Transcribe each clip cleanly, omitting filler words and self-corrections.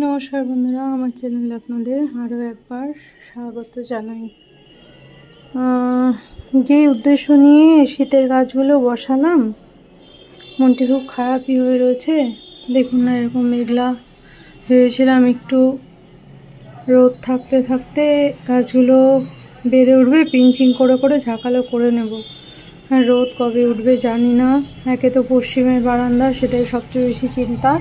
নমস্কার বন্ধুরা, আমার চ্যানেলে আপনাদের আরও একবার স্বাগত জানাই। যে উদ্দেশ্য নিয়ে শীতের গাছগুলো বসালাম, মনটি খুব খারাপই হয়ে রয়েছে। দেখুন না, এরকম মেঘলা ভেবেছিলাম একটু রোদ থাকতে থাকতে গাছগুলো বেড়ে উঠবে, পিঞ্চিং করে করে ঝাঁকালো করে নেব। আর রোদ কবে উঠবে জানি না। একে তো পশ্চিমের বারান্দা, সেটাই সবচেয়ে বেশি চিন্তা।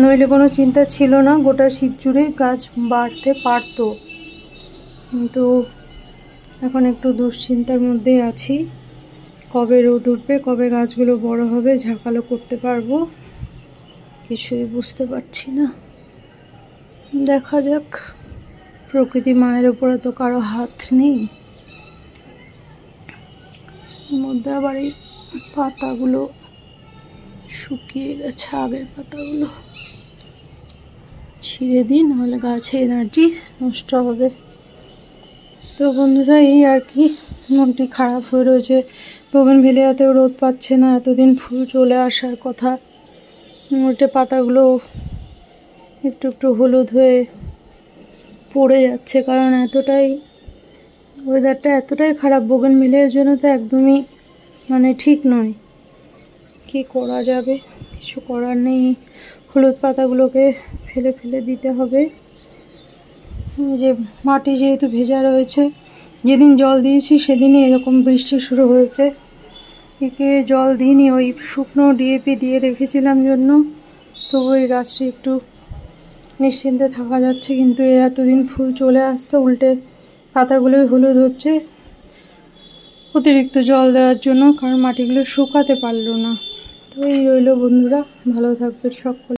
নইলে কোনো চিন্তা ছিল না, গোটা শীত জুড়েই গাছ বাড়তে পারতো, কিন্তু এখন একটু দুশ্চিন্তার মধ্যেই আছি। কবে রোদ উঠবে, কবে গাছগুলো বড় হবে, ঝাঁকালো করতে পারবো, কিছুই বুঝতে পারছি না। দেখা যাক, প্রকৃতি মায়ের ওপরে তো কারো হাত নেই। মধ্যে আবার এই পাতাগুলো শুকিয়ে গেছে, আগের পাতাগুলো ছিঁড়ে দিই, নাহলে গাছে এনার্জি নষ্ট হবে। তো বন্ধুরা, এই আর কি, মনটি খারাপ হয়ে রয়েছে। বোগেনভেলিয়াতেও রোদ পাচ্ছে না, এতদিন ফুল চলে আসার কথা। উল্টে পাতাগুলো একটু একটু হলুদ হয়ে পড়ে যাচ্ছে, কারণ এতটাই ওয়েদারটা এতটাই খারাপ। বোগেনভেলিয়ার জন্য তো একদমই ঠিক নয়। কি করা যাবে, কিছু করার নেই। হলুদ পাতাগুলোকে ফেলে ফেলে দিতে হবে। যে মাটি যেহেতু ভেজা রয়েছে, যেদিন জল দিয়েছি সেদিনই এরকম বৃষ্টি শুরু হয়েছে। একে জল দিইনি, ওই শুকনো ডিএপি দিয়ে রেখেছিলাম জন্য, তবু এই গাছটি একটু নিশ্চিন্তে থাকা যাচ্ছে। কিন্তু এতদিন ফুল চলে আসতে উল্টে পাতাগুলোই হলুদ হচ্ছে, অতিরিক্ত জল দেওয়ার জন্য, কারণ মাটিগুলো শুকাতে পারলো না। তো এই রইল বন্ধুরা, ভালো থাকবে সকলে।